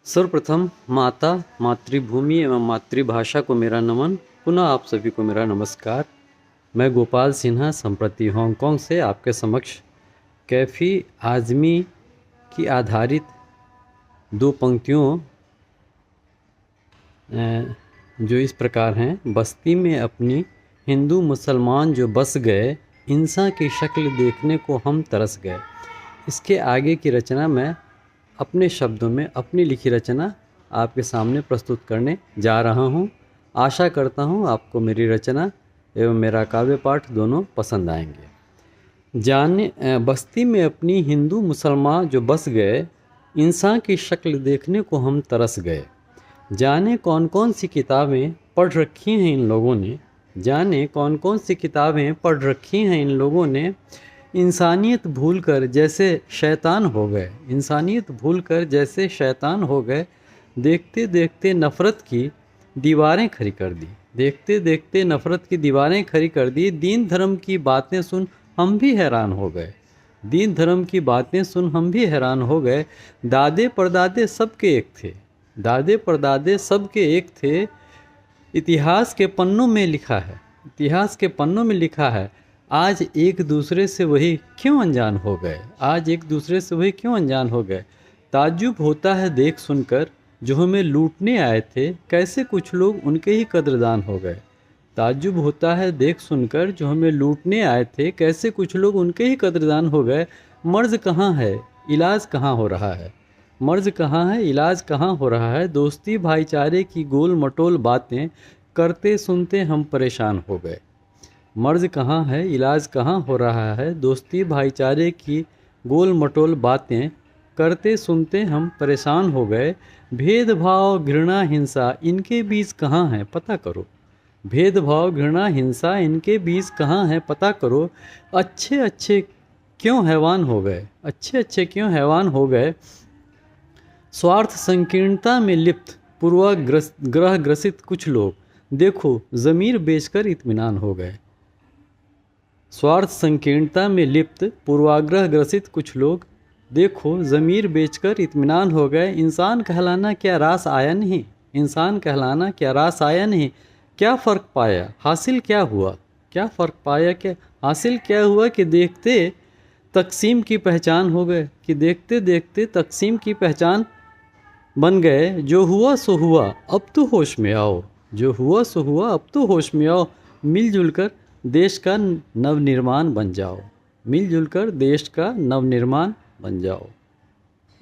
सर्वप्रथम माता, मातृभूमि एवं मातृभाषा को मेरा नमन। पुनः आप सभी को मेरा नमस्कार। मैं गोपाल सिन्हा संप्रति हांगकांग से आपके समक्ष कैफ़ी आज़मी की आधारित दो पंक्तियों जो इस प्रकार हैं। बस्ती में अपनी हिंदू मुसलमान जो बस गए, इंसान की शक्ल देखने को हम तरस गए। इसके आगे की रचना मैं अपने शब्दों में अपनी लिखी रचना आपके सामने प्रस्तुत करने जा रहा हूँ। आशा करता हूँ आपको मेरी रचना एवं मेरा काव्य पाठ दोनों पसंद आएंगे। बस्ती में अपनी हिंदू मुसलमान जो बस गए, इंसान की शक्ल देखने को हम तरस गए। जाने कौन कौन सी किताबें पढ़ रखी हैं इन लोगों ने, जाने कौन कौन सी किताबें पढ़ रखी हैं इन लोगों ने। इंसानियत भूलकर जैसे शैतान हो गए, इंसानियत भूलकर जैसे शैतान हो गए। देखते देखते नफ़रत की दीवारें खड़ी कर दी, देखते देखते नफ़रत की दीवारें खड़ी कर दी। दीन धर्म की बातें सुन हम भी हैरान हो गए, दीन धर्म की बातें सुन हम भी हैरान हो गए। दादे परदादे सबके एक थे, दादे परदादे सबके एक थे। इतिहास के पन्नों में लिखा है, इतिहास के पन्नों में लिखा है। आज एक दूसरे से वही क्यों अनजान हो गए, आज एक दूसरे से वही क्यों अनजान हो गए। ताज्जुब होता है देख सुनकर जो हमें लूटने आए थे, कैसे कुछ लोग उनके ही कद्रदान हो गए। ताज्जुब होता है देख सुनकर जो हमें लूटने आए थे, कैसे कुछ लोग उनके ही कद्रदान हो गए। मर्ज कहाँ है, इलाज कहाँ हो रहा है, मर्ज कहाँ है, इलाज कहाँ हो रहा है। दोस्ती भाईचारे की गोल मटोल बातें करते सुनते हम परेशान हो गए। मर्ज कहाँ है, इलाज कहाँ हो रहा है। दोस्ती भाईचारे की गोल मटोल बातें करते सुनते हम परेशान हो गए। भेदभाव घृणा हिंसा इनके बीच कहाँ है पता करो, भेदभाव घृणा हिंसा इनके बीच कहाँ है पता करो। अच्छे अच्छे क्यों हैवान हो गए, अच्छे अच्छे क्यों हैवान हो गए। स्वार्थ संकीर्णता में लिप्त पूर्वाग्रह ग्रसित कुछ लोग, देखो ज़मीर बेचकर इत्मीनान हो गए। स्वार्थ संकीर्णता में लिप्त पूर्वाग्रह ग्रसित कुछ लोग, देखो ज़मीर बेचकर इत्मीनान हो गए। इंसान कहलाना क्या रास आया नहीं, इंसान कहलाना क्या रास आया नहीं। क्या फ़र्क पाया हासिल क्या हुआ, क्या फ़र्क पाया क्या हासिल क्या हुआ। कि देखते तकसीम की पहचान हो गए, कि देखते देखते तकसीम की पहचान बन गए। जो हुआ सो हुआ अब तो होश में आओ, जो हुआ सो हुआ अब तो होश में आओ। मिलजुल कर देश का नवनिर्माण बन जाओ, मिलजुल कर देश का नवनिर्माण बन जाओ।